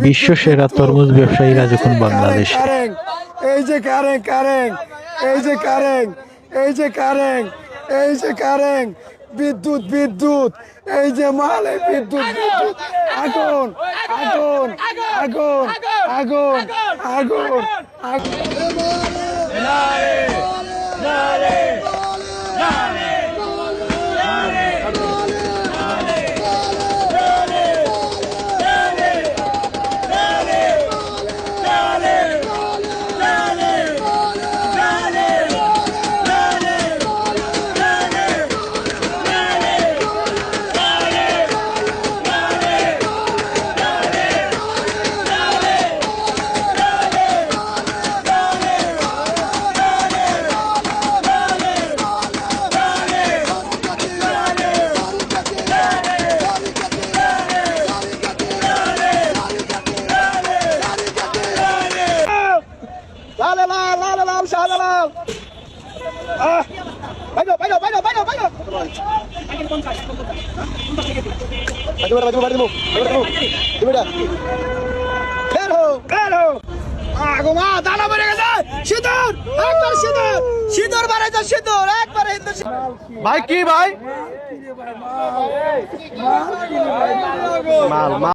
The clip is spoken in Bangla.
বিশ্ব সেরা তরমুজ ব্যবসায়ীরা যখন বাংলাদেশে। এই যে কারেং কারেং, এই যে কারেং, এই যে কারেং, এই যে কারেং, বিদ্যুৎ বিদ্যুৎ, এই যে মাল, এই বিদ্যুৎ বিদ্যুৎ, আগুন আগুন আগুন আগুন আগুন ভাই কি ভাই মাল